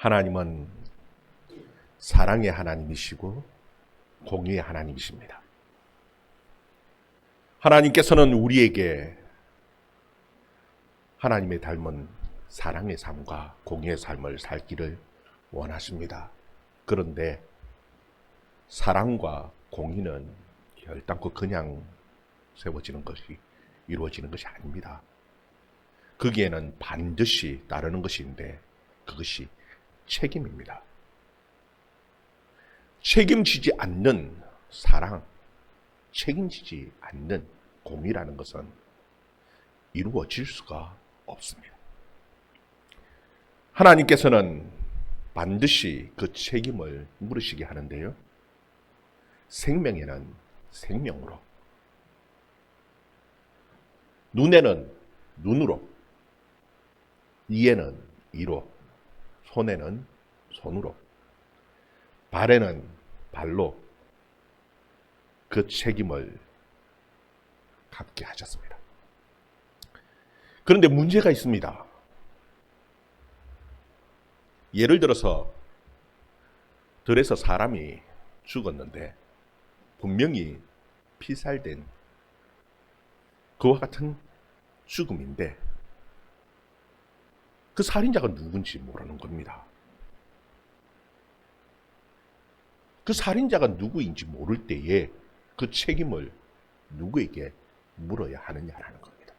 하나님은 사랑의 하나님이시고 공의의 하나님이십니다. 하나님께서는 우리에게 하나님의 닮은 사랑의 삶과 공의의 삶을 살기를 원하십니다. 그런데 사랑과 공의는 결단코 그냥 세워지는 것이 이루어지는 것이 아닙니다. 거기에는 반드시 따르는 것인데 그것이 책임입니다. 책임지지 않는 사랑, 책임지지 않는 공의라는 것은 이루어질 수가 없습니다. 하나님께서는 반드시 그 책임을 물으시게 하는데요. 생명에는 생명으로, 눈에는 눈으로, 이에는 이로, 손에는 손으로, 발에는 발로 그 책임을 갖게 하셨습니다. 그런데 문제가 있습니다. 예를 들어서 들에서 사람이 죽었는데 분명히 피살된 그와 같은 죽음인데 그 살인자가 누군지 모르는 겁니다. 그 살인자가 누구인지 모를 때에 그 책임을 누구에게 물어야 하느냐라는 겁니다.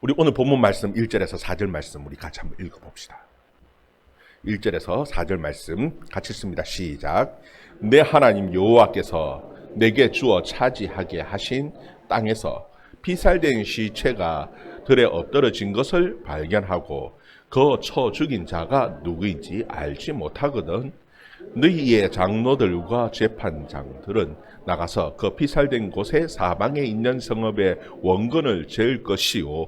우리 오늘 본문 말씀 1절에서 4절 말씀 우리 같이 한번 읽어봅시다. 1절에서 4절 말씀 같이 읽습니다. 시작. 내 하나님 여호와께서 내게 주어 차지하게 하신 땅에서 피살된 시체가 들에 엎드러진 것을 발견하고 그 쳐 죽인 자가 누구인지 알지 못하거든 너희의 장로들과 재판장들은 나가서 그 피살된 곳의 사방에 있는 성읍의 원근을 잴 것이요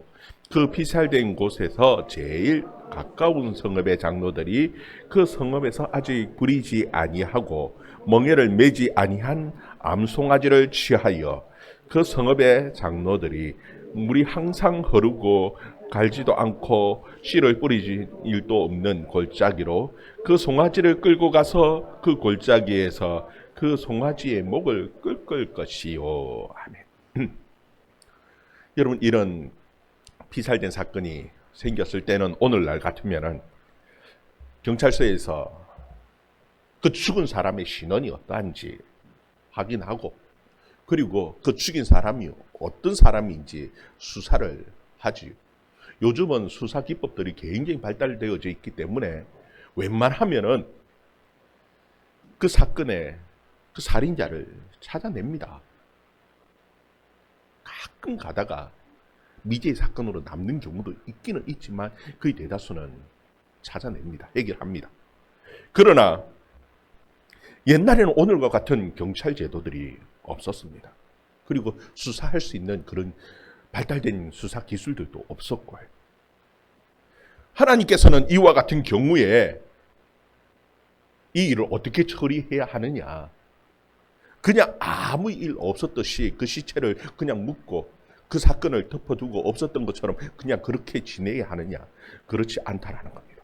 그 피살된 곳에서 제일 가까운 성읍의 장로들이 그 성읍에서 아직 부리지 아니하고 멍에를 매지 아니한 암송아지를 취하여 그 성읍의 장로들이 물이 항상 흐르고 갈지도 않고 씨를 뿌리지 일도 없는 골짜기로 그 송아지를 끌고 가서 그 골짜기에서 그 송아지의 목을 꺾을 것이요. 아멘. 여러분, 이런 피살된 사건이 생겼을 때는 오늘날 같으면은 경찰서에서 그 죽은 사람의 신원이 어떠한지 확인하고 그리고 그 죽인 사람이 어떤 사람인지 수사를 하지요. 요즘은 수사 기법들이 굉장히 발달되어져 있기 때문에 웬만하면은 그 사건의 그 살인자를 찾아냅니다. 가끔 가다가 미제 사건으로 남는 경우도 있기는 있지만 거의 대다수는 찾아냅니다. 해결합니다. 그러나 옛날에는 오늘과 같은 경찰 제도들이 없었습니다. 그리고 수사할 수 있는 그런 발달된 수사 기술들도 없었고요. 하나님께서는 이와 같은 경우에 이 일을 어떻게 처리해야 하느냐. 그냥 아무 일 없었듯이 그 시체를 그냥 묻고 그 사건을 덮어두고 없었던 것처럼 그냥 그렇게 지내야 하느냐. 그렇지 않다라는 겁니다.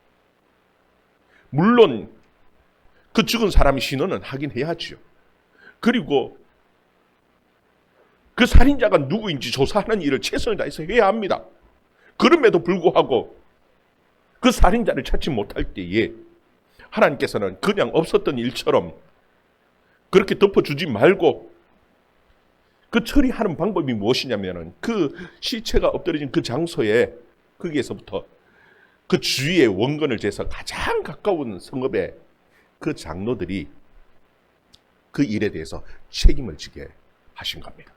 물론 그 죽은 사람의 신원은 확인해야죠. 그리고 그 살인자가 누구인지 조사하는 일을 최선을 다해서 해야 합니다. 그럼에도 불구하고 그 살인자를 찾지 못할 때에 하나님께서는 그냥 없었던 일처럼 그렇게 덮어주지 말고 그 처리하는 방법이 무엇이냐면은 그 시체가 엎드려진 그 장소에 거기에서부터 그 주위에 원근을 재서 가장 가까운 성읍의 그 장로들이 그 일에 대해서 책임을 지게 하신 겁니다.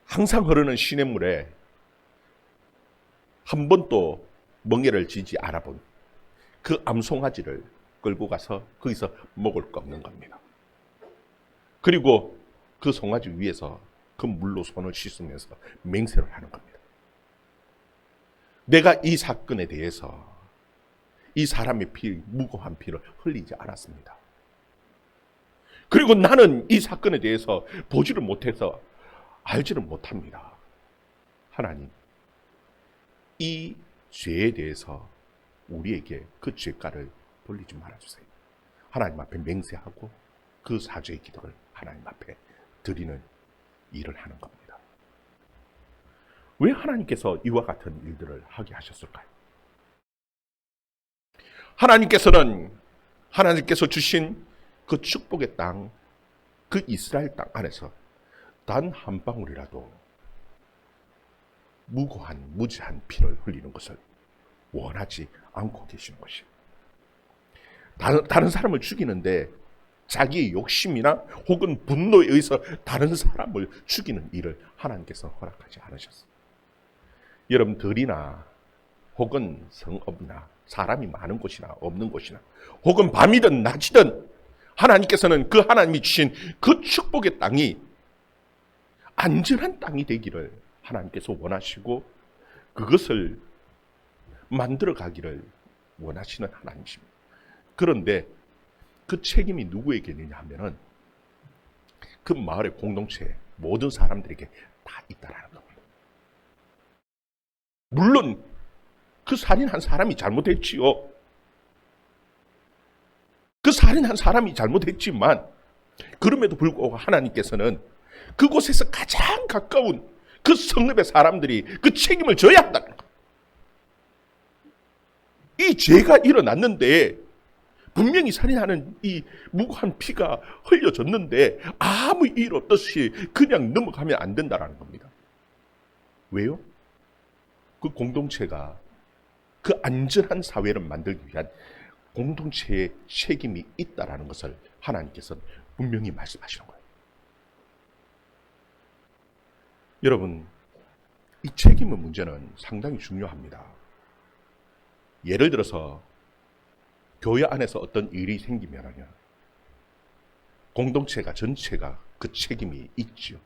항상 흐르는 시냇물에 한 번도 멍에를 지지 않아본 그 암송아지를 끌고 가서 거기서 목을 꺾는 겁니다. 그리고 그 송아지 위에서 그 물로 손을 씻으면서 맹세를 하는 겁니다. 내가 이 사건에 대해서 이 사람의 무고한 피를 흘리지 않았습니다. 그리고 나는 이 사건에 대해서 보지를 못해서 알지를 못합니다. 하나님, 이 죄에 대해서 우리에게 그 죄가를 돌리지 말아주세요. 하나님 앞에 맹세하고 그 사죄의 기도를 하나님 앞에 드리는 일을 하는 겁니다. 왜 하나님께서 이와 같은 일들을 하게 하셨을까요? 하나님께서 주신 그 축복의 땅, 그 이스라엘 땅 안에서 단 한 방울이라도 무지한 피를 흘리는 것을 원하지 않고 계시는 것이에요. 다른 사람을 죽이는데 자기의 욕심이나 혹은 분노에 의해서 다른 사람을 죽이는 일을 하나님께서 허락하지 않으셨어요. 여러분들이나 혹은 성읍이나 사람이 많은 곳이나 없는 곳이나 혹은 밤이든 낮이든 하나님께서는 그 하나님이 주신 그 축복의 땅이 안전한 땅이 되기를 하나님께서 원하시고 그것을 만들어 가기를 원하시는 하나님이십니다. 그런데 그 책임이 누구에게 있느냐 하면은 그 마을의 공동체 모든 사람들에게 다 있다라는 겁니다. 물론 그 살인한 사람이 잘못했지요. 그 살인한 사람이 잘못했지만 그럼에도 불구하고 하나님께서는 그곳에서 가장 가까운 그 성읍의 사람들이 그 책임을 져야 한다는 거예요. 이 죄가 일어났는데 분명히 살인하는 이 무고한 피가 흘려졌는데 아무 일 없듯이 그냥 넘어가면 안 된다는 겁니다. 왜요? 그 공동체가 그 안전한 사회를 만들기 위한 공동체의 책임이 있다라는 것을 하나님께서는 분명히 말씀하시는 거예요. 여러분, 이 책임의 문제는 상당히 중요합니다. 예를 들어서 교회 안에서 어떤 일이 생기면요, 공동체가 전체가 그 책임이 있죠.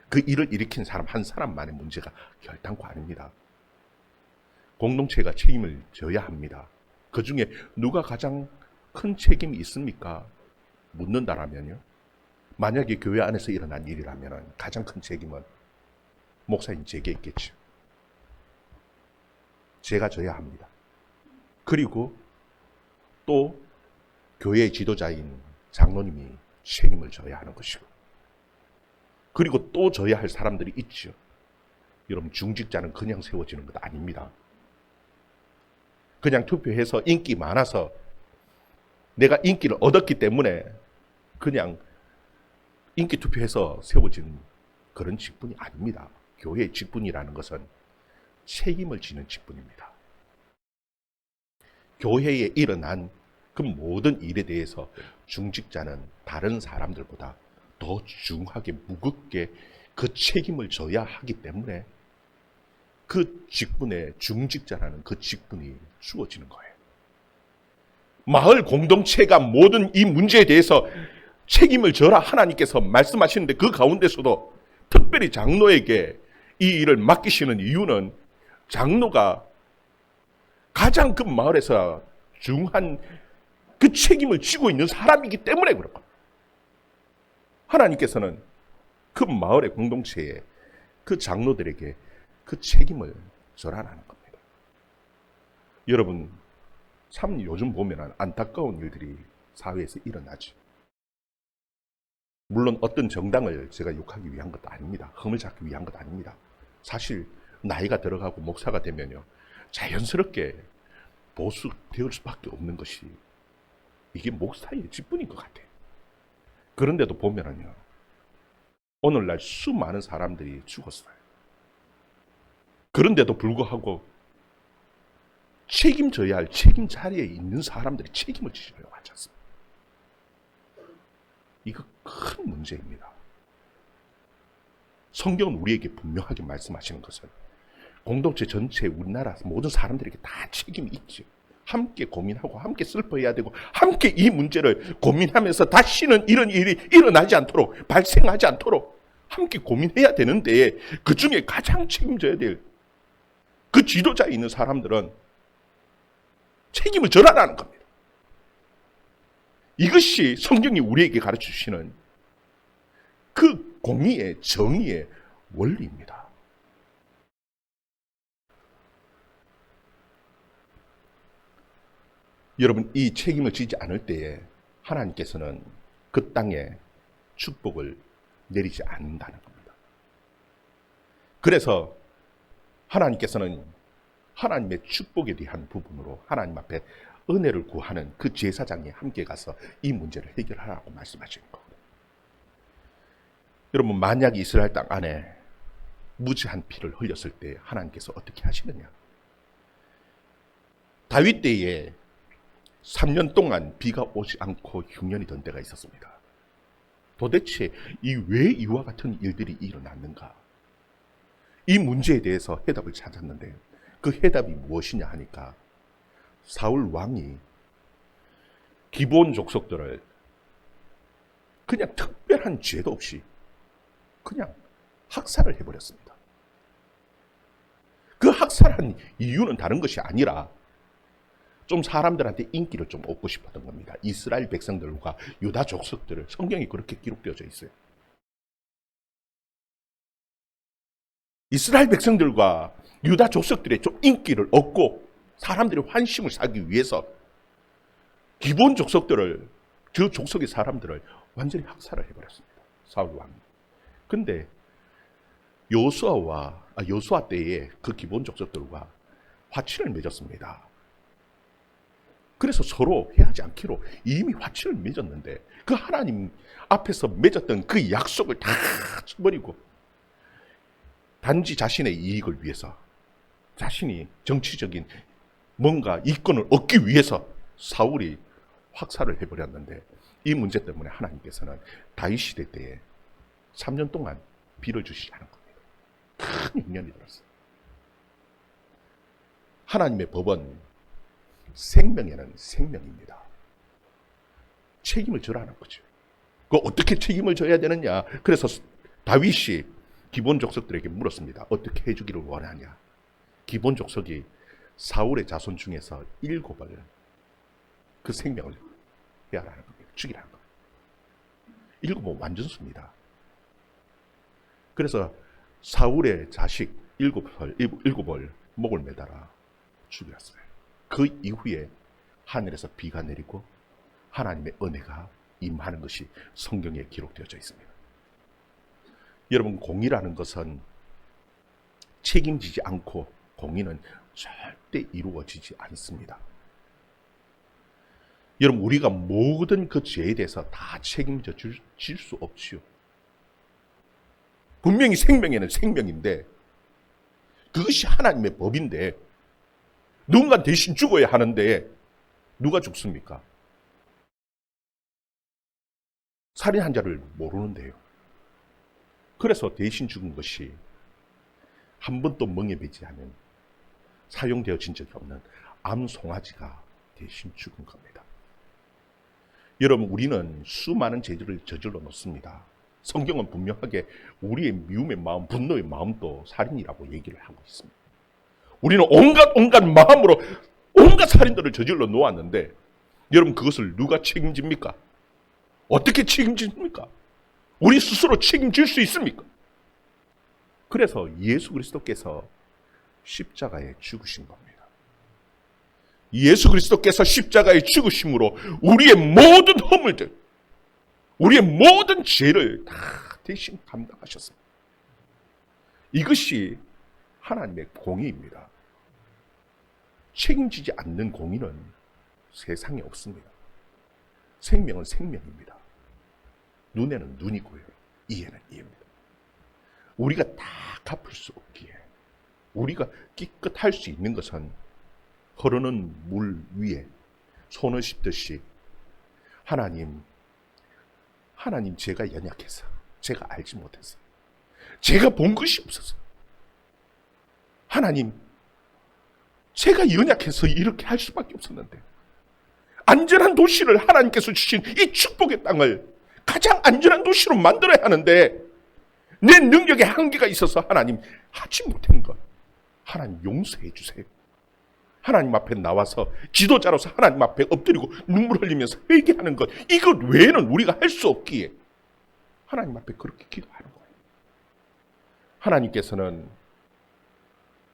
그 일을 일으킨 사람 한 사람만의 문제가 결단코 아닙니다. 공동체가 책임을 져야 합니다. 그 중에 누가 가장 큰 책임이 있습니까? 묻는다라면요, 만약에 교회 안에서 일어난 일이라면 가장 큰 책임은 목사님 제게 있겠죠. 제가 져야 합니다. 그리고 또 교회의 지도자인 장로님이 책임을 져야 하는 것이고, 그리고 또 져야 할 사람들이 있죠. 여러분, 중직자는 그냥 세워지는 것 아닙니다. 그냥 투표해서 인기 많아서 내가 인기를 얻었기 때문에 그냥 인기 투표해서 세워진 그런 직분이 아닙니다. 교회의 직분이라는 것은 책임을 지는 직분입니다. 교회에 일어난 그 모든 일에 대해서 중직자는 다른 사람들보다 더 중하게 무겁게 그 책임을 져야 하기 때문에 그 직분에 중직자라는 그 직분이 주어지는 거예요. 마을 공동체가 모든 이 문제에 대해서 책임을 져라 하나님께서 말씀하시는데 그 가운데서도 특별히 장로에게 이 일을 맡기시는 이유는 장로가 가장 그 마을에서 중한 그 책임을 지고 있는 사람이기 때문에 그런 겁니다. 하나님께서는 그 마을의 공동체에 그 장로들에게 그 책임을 전하라는 겁니다. 여러분, 참 요즘 보면 안타까운 일들이 사회에서 일어나죠. 물론 어떤 정당을 제가 욕하기 위한 것도 아닙니다. 흠을 잡기 위한 것도 아닙니다. 사실 나이가 들어가고 목사가 되면요, 자연스럽게 보수되을 수밖에 없는 것이 이게 목사의 직분인 것 같아요. 그런데도 보면은요, 오늘날 수많은 사람들이 죽었어요. 그런데도 불구하고 책임져야 할 책임 자리에 있는 사람들이 책임을 지려고 하지 않습니다. 이거 큰 문제입니다. 성경은 우리에게 분명하게 말씀하시는 것은 공동체 전체 우리나라 모든 사람들에게 다 책임이 있죠. 함께 고민하고 함께 슬퍼해야 되고 함께 이 문제를 고민하면서 다시는 이런 일이 일어나지 않도록 발생하지 않도록 함께 고민해야 되는데 그 중에 가장 책임져야 될 그 지도자에 있는 사람들은 책임을 져라라는 겁니다. 이것이 성경이 우리에게 가르쳐주시는 그 공의의 정의의 원리입니다. 여러분, 이 책임을 지지 않을 때에 하나님께서는 그 땅에 축복을 내리지 않는다는 겁니다. 그래서 하나님께서는 하나님의 축복에 대한 부분으로 하나님 앞에 은혜를 구하는 그 제사장이 함께 가서 이 문제를 해결하라고 말씀하시는 겁니다. 여러분, 만약 이스라엘 땅 안에 무지한 피를 흘렸을 때 하나님께서 어떻게 하시느냐? 다윗 때에 3년 동안 비가 오지 않고 흉년이 던 때가 있었습니다. 도대체 왜 이와 같은 일들이 일어났는가? 이 문제에 대해서 해답을 찾았는데 그 해답이 무엇이냐 하니까 사울 왕이 기본 족속들을 그냥 특별한 죄도 없이 그냥 학살을 해버렸습니다. 그 학살한 이유는 다른 것이 아니라 좀 사람들한테 인기를 좀 얻고 싶었던 겁니다. 이스라엘 백성들과 유다 족속들을, 성경이 그렇게 기록되어져 있어요. 이스라엘 백성들과 유다 족속들의 좀 인기를 얻고 사람들의 환심을 사기 위해서 기본 족속들을, 그 족속의 사람들을 완전히 학살을 해버렸습니다. 사울 왕이. 근데 여호수아 때에 그 기본 족속들과 화친을 맺었습니다. 그래서 서로 해하지 않기로 이미 화친을 맺었는데 그 하나님 앞에서 맺었던 그 약속을 다 쳐버리고 단지 자신의 이익을 위해서, 자신이 정치적인 뭔가 이권을 얻기 위해서 사울이 학살을 해버렸는데, 이 문제 때문에 하나님께서는 다윗 시대 때에 3년 동안 비를 주시지 않은 겁니다. 큰 흉년이 들었어요. 하나님의 법은 생명에는 생명입니다. 책임을 져라는 거죠. 그 어떻게 책임을 져야 되느냐? 그래서 다윗이 기본 족속들에게 물었습니다. 어떻게 해주기를 원하냐? 기본 족속이 사울의 자손 중에서 7을 그 생명을 해하라는 겁니다. 죽이라는 겁니다. 7은 완전수입니다. 그래서 사울의 자식 7을 목을 매달아 죽였어요. 그 이후에 하늘에서 비가 내리고 하나님의 은혜가 임하는 것이 성경에 기록되어져 있습니다. 여러분, 공의라는 것은 책임지지 않고 공의는 절대 이루어지지 않습니다. 여러분, 우리가 모든 그 죄에 대해서 다 책임져 줄 수 없지요. 분명히 생명에는 생명인데 그것이 하나님의 법인데 누군가 대신 죽어야 하는데 누가 죽습니까? 살인한 자를 모르는데요. 그래서 대신 죽은 것이 한 번도 멍에 매지 않은, 사용되어진 적이 없는 암송아지가 대신 죽은 겁니다. 여러분, 우리는 수많은 죄를 저질러 놓습니다. 성경은 분명하게 우리의 미움의 마음, 분노의 마음도 살인이라고 얘기를 하고 있습니다. 우리는 온갖 마음으로 온갖 살인들을 저질러 놓았는데 여러분, 그것을 누가 책임집니까? 어떻게 책임집니까? 우리 스스로 책임질 수 있습니까? 그래서 예수 그리스도께서 십자가에 죽으신 겁니다. 예수 그리스도께서 십자가에 죽으심으로 우리의 모든 허물들, 우리의 모든 죄를 다 대신 감당하셨습니다. 이것이 하나님의 공의입니다. 책임지지 않는 공의는 세상에 없습니다. 생명은 생명입니다. 눈에는 눈이고요, 이에는 이입니다. 우리가 다 갚을 수 없기에 우리가 기껏 할 수 있는 것은 흐르는 물 위에 손을 씻듯이 하나님 제가 연약해서, 제가 알지 못해서, 제가 본 것이 없어서, 하나님 제가 연약해서 이렇게 할 수밖에 없었는데 안전한 도시를 하나님께서 주신 이 축복의 땅을 가장 안전한 도시로 만들어야 하는데 내 능력에 한계가 있어서 하나님 하지 못한 것, 하나님 용서해 주세요. 하나님 앞에 나와서 지도자로서 하나님 앞에 엎드리고 눈물 흘리면서 회개하는 것, 이것 외에는 우리가 할 수 없기에 하나님 앞에 그렇게 기도하는 거예요. 하나님께서는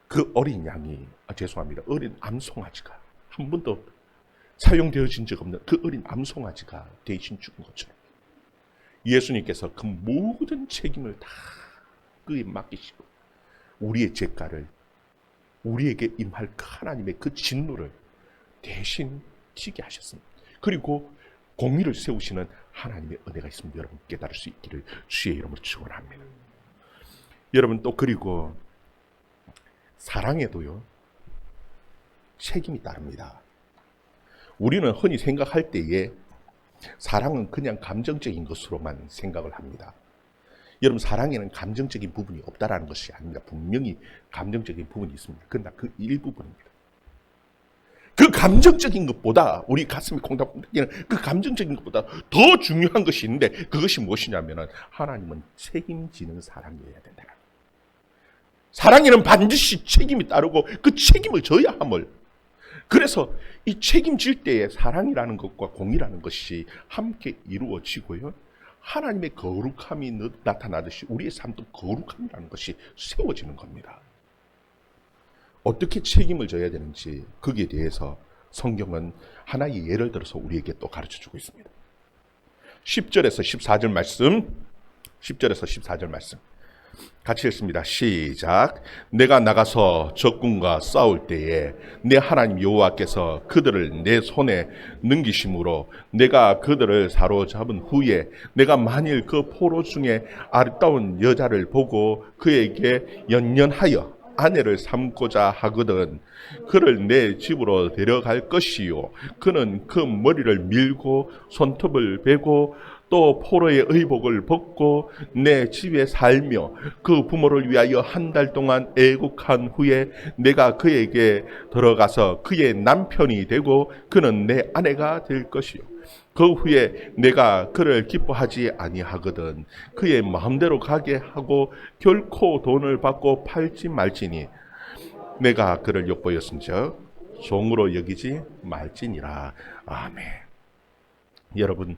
그 어린 양이, 어린 암송아지가 한 번도 사용되어진 적 없는 그 어린 암송아지가 대신 죽은 것처럼 예수님께서 그 모든 책임을 다 그에 맡기시고 우리의 죄가를 우리에게 임할 그 하나님의 그 진노를 대신 지게 하셨습니다. 그리고 공의를 세우시는 하나님의 은혜가 있습니다. 여러분 깨달을 수 있기를 주의 이름으로 축원합니다. 여러분 또 그리고 사랑에도요 책임이 따릅니다. 우리는 흔히 생각할 때에 사랑은 그냥 감정적인 것으로만 생각을 합니다. 여러분 사랑에는 감정적인 부분이 없다라는 것이 아닙니다. 분명히 감정적인 부분이 있습니다. 그러나 그 일부분입니다. 그 감정적인 것보다 우리 가슴이 콩닥콩닥이는 그 감정적인 것보다 더 중요한 것이 있는데 그것이 무엇이냐면 하나님은 책임지는 사랑이어야 된다. 사랑에는 반드시 책임이 따르고 그 책임을 져야 함을. 그래서 이 책임질 때에 사랑이라는 것과 공의라는 것이 함께 이루어지고요. 하나님의 거룩함이 나타나듯이 우리의 삶도 거룩함이라는 것이 세워지는 겁니다. 어떻게 책임을 져야 되는지 거기에 대해서 성경은 하나의 예를 들어서 우리에게 또 가르쳐주고 있습니다. 10절에서 14절 말씀, 10절에서 14절 말씀 같이 읽습니다. 시작. 내가 나가서 적군과 싸울 때에 내 하나님 여호와께서 그들을 내 손에 넘기심으로 내가 그들을 사로잡은 후에 내가 만일 그 포로 중에 아름다운 여자를 보고 그에게 연연하여 아내를 삼고자 하거든 그를 내 집으로 데려갈 것이요 그는 그 머리를 밀고 손톱을 베고 또 포로의 의복을 벗고 내 집에 살며 그 부모를 위하여 한 달 동안 애국한 후에 내가 그에게 들어가서 그의 남편이 되고 그는 내 아내가 될 것이요 그 후에 내가 그를 기뻐하지 아니하거든 그의 마음대로 가게 하고 결코 돈을 받고 팔지 말지니 내가 그를 욕보였은즉 종으로 여기지 말지니라. 아멘. 여러분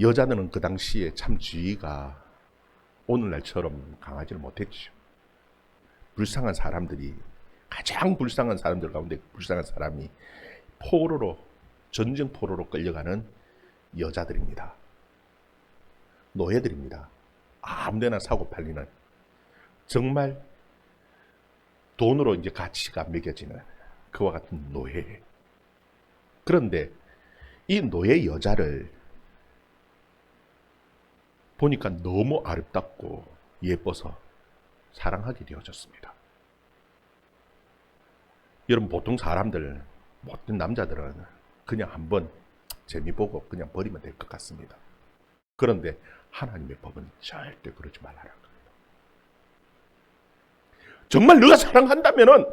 여자들은 그 당시에 참 지위가 오늘날처럼 강하지는 못했죠. 불쌍한 사람들이 가장 불쌍한 사람들 가운데 불쌍한 사람이 포로로 전쟁 포로로 끌려가는 여자들입니다. 노예들입니다. 아무데나 사고 팔리는 정말 돈으로 이제 가치가 매겨지는 그와 같은 노예. 그런데 이 노예 여자를 보니까 너무 아름답고 예뻐서 사랑하게 되어졌습니다. 여러분 보통 사람들, 모든 남자들은 그냥 한번 재미보고 그냥 버리면 될 것 같습니다. 그런데 하나님의 법은 절대 그러지 말라는 겁니다. 정말 너가 사랑한다면은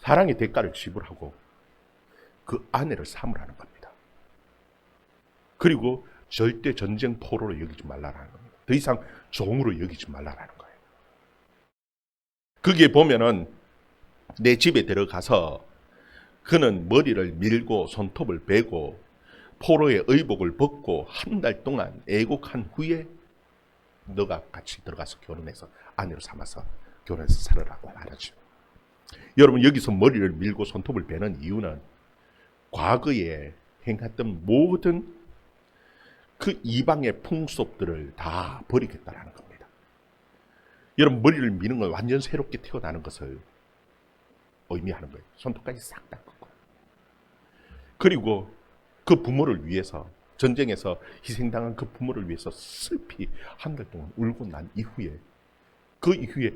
사랑의 대가를 지불하고 그 아내를 삼으라는 겁니다. 그리고 절대 전쟁 포로로 여기지 말라는 겁니다. 더 이상 종으로 여기지 말라는 거예요. 거기에 보면은 내 집에 들어가서 그는 머리를 밀고 손톱을 베고 포로의 의복을 벗고 한 달 동안 애국한 후에 너가 같이 들어가서 결혼해서 아내로 삼아서 결혼해서 살으라고 말하죠. 여러분 여기서 머리를 밀고 손톱을 베는 이유는 과거에 행했던 모든 그 이방의 풍속들을 다 버리겠다라는 겁니다. 여러분 머리를 미는 건 완전 새롭게 태어나는 것을 의미하는 거예요. 손톱까지 싹 다 꺾고. 그리고 그 부모를 위해서 전쟁에서 희생당한 그 부모를 위해서 슬피 한 달 동안 울고 난 이후에 그 이후에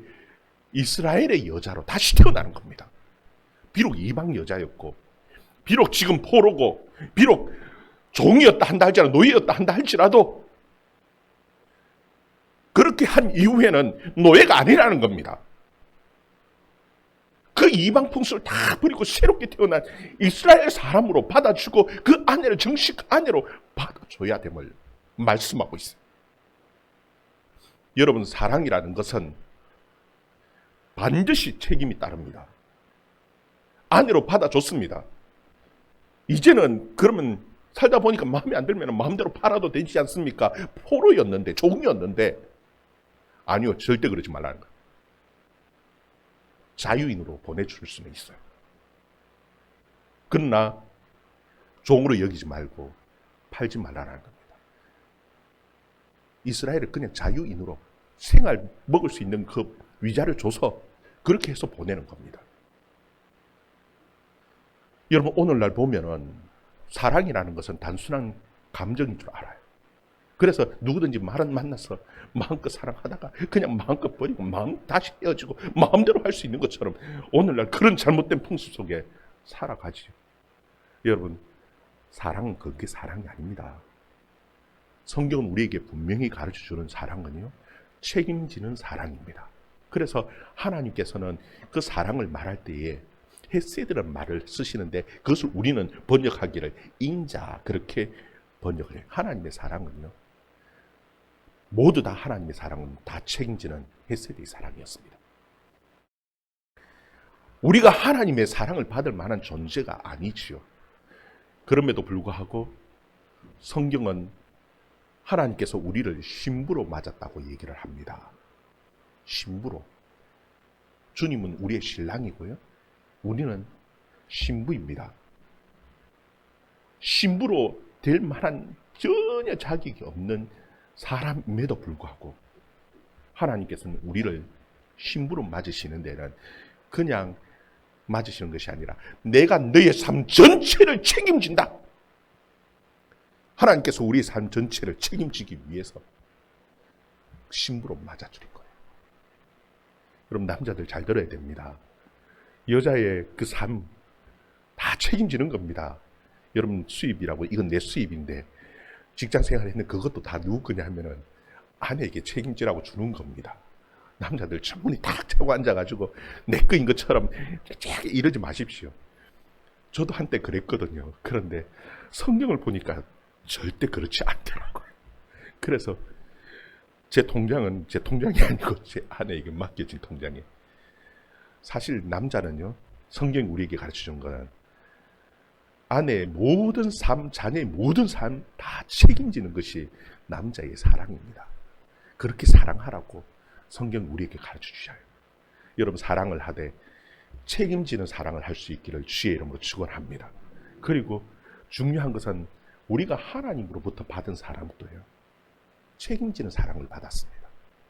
이스라엘의 여자로 다시 태어나는 겁니다. 비록 이방 여자였고 비록 지금 포로고 비록 종이었다 한다 할지라도 노예였다 한다 할지라도 그렇게 한 이후에는 노예가 아니라는 겁니다. 그 이방 풍습을 다 버리고 새롭게 태어난 이스라엘 사람으로 받아주고 그 아내를 정식 아내로 받아줘야 됨을 말씀하고 있어요. 여러분 사랑이라는 것은 반드시 책임이 따릅니다. 아내로 받아줬습니다. 이제는 그러면 살다 보니까 마음에 안 들면 마음대로 팔아도 되지 않습니까? 포로였는데 종이었는데 아니요 절대 그러지 말라는 거예요. 자유인으로 보내줄 수는 있어요. 그러나 종으로 여기지 말고 팔지 말라는 겁니다. 이스라엘을 그냥 자유인으로 생활 먹을 수 있는 그 위자료 줘서 그렇게 해서 보내는 겁니다. 여러분 오늘날 보면은 사랑이라는 것은 단순한 감정인 줄 알아요. 그래서 누구든지 말은 만나서 마음껏 사랑하다가 그냥 마음껏 버리고 마음 다시 헤어지고 마음대로 할 수 있는 것처럼 오늘날 그런 잘못된 풍습 속에 살아가지요. 여러분 사랑은 그게 사랑이 아닙니다. 성경은 우리에게 분명히 가르쳐주는 사랑은요 책임지는 사랑입니다. 그래서 하나님께서는 그 사랑을 말할 때에 헤세드라는 말을 쓰시는데 그것을 우리는 번역하기를 인자 그렇게 번역을 해요. 하나님의 사랑은요 모두 다 하나님의 사랑은 다 책임지는 헤세드의 사랑이었습니다. 우리가 하나님의 사랑을 받을 만한 존재가 아니지요. 그럼에도 불구하고 성경은 하나님께서 우리를 신부로 맞았다고 얘기를 합니다. 신부로. 주님은 우리의 신랑이고요. 우리는 신부입니다. 신부로 될 만한 전혀 자격이 없는 사람임에도 불구하고 하나님께서는 우리를 신부로 맞으시는 데는 그냥 맞으시는 것이 아니라 내가 너의 삶 전체를 책임진다. 하나님께서 우리의 삶 전체를 책임지기 위해서 신부로 맞아주는 거예요. 여러분 남자들 잘 들어야 됩니다. 여자의 그 삶 다 책임지는 겁니다. 여러분 수입이라고 이건 내 수입인데 직장 생활했는데 그것도 다 누구 거냐 하면은 아내에게 책임지라고 주는 겁니다. 남자들 창문이 탁 차고 앉아가지고 내 거인 것처럼 이러지 마십시오. 저도 한때 그랬거든요. 그런데 성경을 보니까 절대 그렇지 않더라고요. 그래서 제 통장은 제 통장이 아니고 제 아내에게 맡겨진 통장이에요. 사실 남자는요, 성경이 우리에게 가르쳐준 거는 아내의 모든 삶, 자녀의 모든 삶 다 책임지는 것이 남자의 사랑입니다. 그렇게 사랑하라고 성경이 우리에게 가르쳐주셔요. 여러분 사랑을 하되 책임지는 사랑을 할 수 있기를 주의 이름으로 축원합니다. 그리고 중요한 것은 우리가 하나님으로부터 받은 사랑도요, 책임지는 사랑을 받았습니다.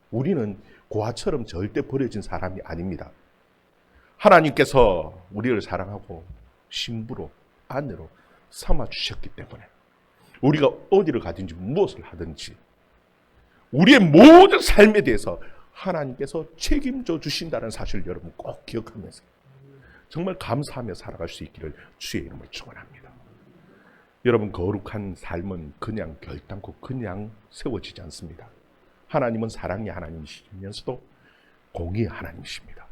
우리는 고아처럼 절대 버려진 사람이 아닙니다. 하나님께서 우리를 사랑하고 신부로 아내로 삼아주셨기 때문에 우리가 어디를 가든지 무엇을 하든지 우리의 모든 삶에 대해서 하나님께서 책임져 주신다는 사실을 여러분 꼭 기억하면서 정말 감사하며 살아갈 수 있기를 주의 이름으로 축원합니다. 여러분 거룩한 삶은 그냥 결단코 그냥 세워지지 않습니다. 하나님은 사랑의 하나님이시면서도 공의의 하나님이십니다.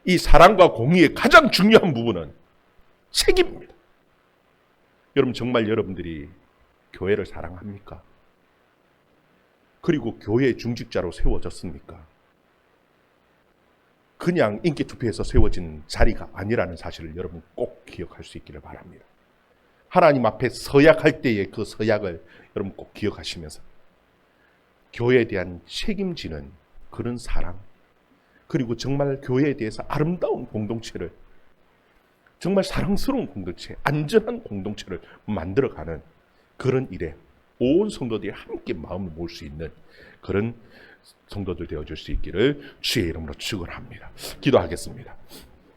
이 사랑과 공의의 가장 중요한 부분은 책임입니다. 여러분 정말 여러분들이 교회를 사랑합니까? 그리고 교회의 중직자로 세워졌습니까? 그냥 인기투표에서 세워진 자리가 아니라는 사실을 여러분 꼭 기억할 수 있기를 바랍니다. 하나님 앞에 서약할 때의 그 서약을 여러분 꼭 기억하시면서 교회에 대한 책임지는 그런 사랑, 그리고 정말 교회에 대해서 아름다운 공동체를, 정말 사랑스러운 공동체, 안전한 공동체를 만들어가는 그런 일에 온 성도들이 함께 마음을 모을 수 있는 그런 성도들 되어줄 수 있기를 주의 이름으로 축원합니다. 기도하겠습니다.